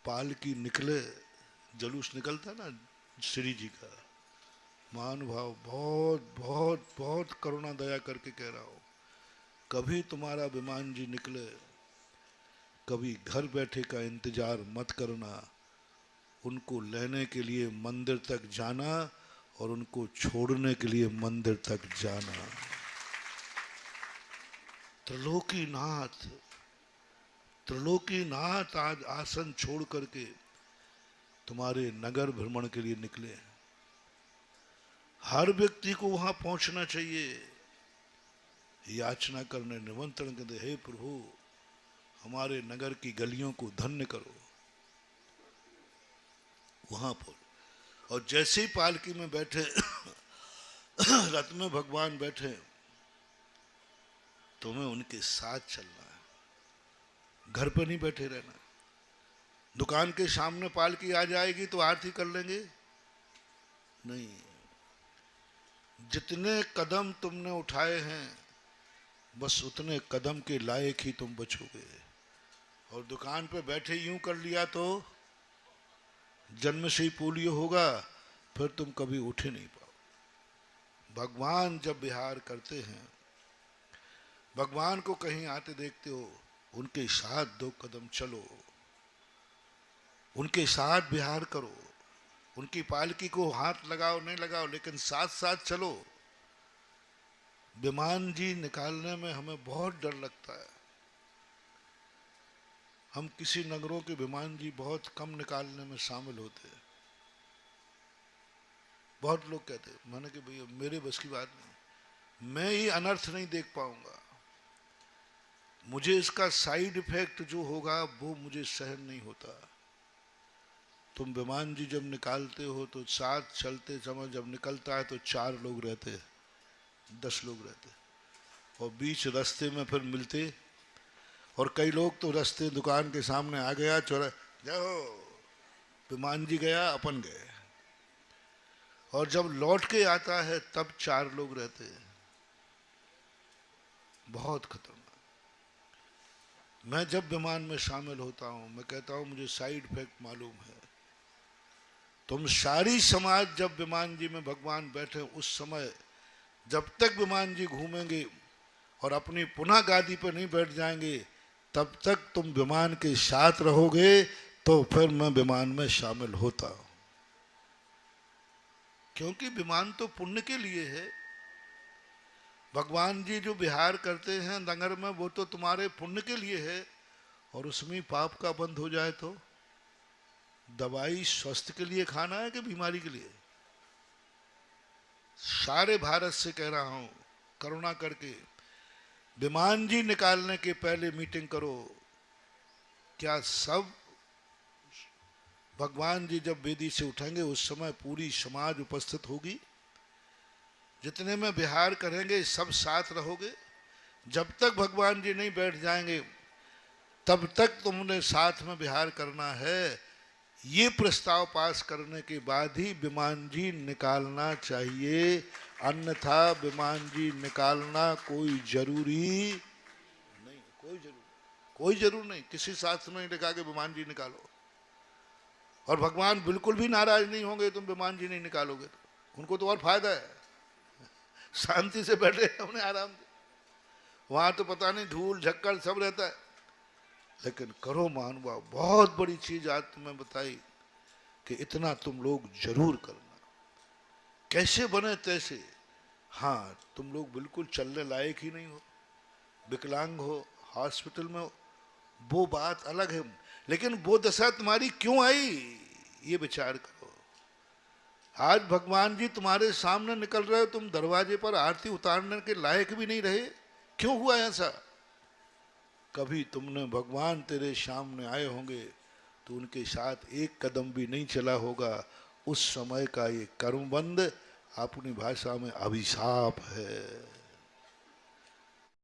पालकी निकले, जुलूस निकलता ना श्री जी का, महानुभाव बहुत बहुत बहुत करुणा दया करके कह रहा हूँ, कभी तुम्हारा विमान जी निकले, कभी घर बैठे का इंतजार मत करना, उनको लेने के लिए मंदिर तक जाना और उनको छोड़ने के लिए मंदिर तक जाना। त्रिलोकीनाथ, त्रिलोकीनाथ आज आसन छोड़ करके तुम्हारे नगर भ्रमण के लिए निकले हैं। हर व्यक्ति को वहां पहुंचना चाहिए, याचना करने, निमंत्रण करते, हे प्रभु हमारे नगर की गलियों को धन्य करो, वहां पर। और जैसे ही पालकी में बैठे रथ में भगवान बैठे, तुम्हें उनके साथ चलना है, घर पर नहीं बैठे रहना। दुकान के सामने पालकी आ जाएगी तो आरती कर लेंगे नहीं, जितने कदम तुमने उठाए हैं बस उतने कदम के लायक ही तुम बचोगे। और दुकान पे बैठे यूं कर लिया तो जन्म से ही पोलियो होगा, फिर तुम कभी उठे नहीं पाओ। भगवान जब विहार करते हैं, भगवान को कहीं आते देखते हो, उनके साथ 2 कदम चलो, उनके साथ विहार करो, उनकी पालकी को हाथ लगाओ नहीं लगाओ लेकिन साथ साथ चलो। विमान जी निकालने में हमें बहुत डर लगता है, हम किसी नगरों के विमान जी बहुत कम निकालने में शामिल होते हैं। बहुत लोग कहते हैं, मैंने कि भैया मेरे बस की बात नहीं, मैं ये अनर्थ नहीं देख पाऊंगा, मुझे इसका साइड इफेक्ट जो होगा वो मुझे सहन नहीं होता। तुम विमान जी जब निकालते हो तो साथ चलते समय जब निकलता है तो 4 लोग रहते, 10 लोग रहते, और बीच रास्ते में फिर मिलते, और कई लोग तो रास्ते दुकान के सामने आ गया, चोरा जाओ, विमान जी गया अपन गए, और जब लौट के आता है तब 4 लोग रहते हैं। बहुत खतरनाक। मैं जब विमान में शामिल होता हूं, मैं कहता हूं मुझे साइड इफेक्ट मालूम है। तुम सारी समाज जब विमान जी में भगवान बैठे उस समय जब तक विमान जी घूमेंगे और अपनी पुनः गादी पर नहीं बैठ जाएंगे तब तक तुम विमान के साथ रहोगे, तो फिर मैं विमान में शामिल होता हूं। क्योंकि विमान तो पुण्य के लिए है। भगवान जी जो विहार करते हैं नगर में वो तो तुम्हारे पुण्य के लिए है, और उसमें पाप का बंद हो जाए तो दवाई स्वास्थ्य के लिए खाना है कि बीमारी के लिए? सारे भारत से कह रहा हूं, करुणा करके विमान जी निकालने के पहले मीटिंग करो। क्या सब भगवान जी जब वेदी से उठेंगे उस समय पूरी समाज उपस्थित होगी? जितने में विहार करेंगे सब साथ रहोगे? जब तक भगवान जी नहीं बैठ जाएंगे तब तक तुमने साथ में विहार करना है। ये प्रस्ताव पास करने के बाद ही विमान जी निकालना चाहिए, अन्यथा विमान जी निकालना कोई जरूरी नहीं। कोई जरूर नहीं, किसी शास्त्र में नहीं लिखा कि विमान जी निकालो। और भगवान बिल्कुल भी नाराज नहीं होंगे तुम विमान जी नहीं निकालोगे तो, उनको तो और फायदा है, शांति से बैठे हमने आराम से। वहां तो पता नहीं धूल झक्कड़ सब रहता है, लेकिन करो महानुभाव, बहुत बड़ी चीज आज तुम्हें बताई कि इतना तुम लोग जरूर करना। कैसे बने तैसे, हाँ तुम लोग बिल्कुल चलने लायक ही नहीं हो, विकलांग हो, हॉस्पिटल में हो, वो बात अलग है, लेकिन वो दशा तुम्हारी क्यों आई ये विचार करो। आज भगवान जी तुम्हारे सामने निकल रहे हो, तुम दरवाजे पर आरती उतारने के लायक भी नहीं रहे, क्यों हुआ ऐसा? कभी तुमने भगवान तेरे सामने आए होंगे तो उनके साथ एक कदम भी नहीं चला होगा, उस समय का ये कर्मबंध अपनी भाषा में अभिशाप है।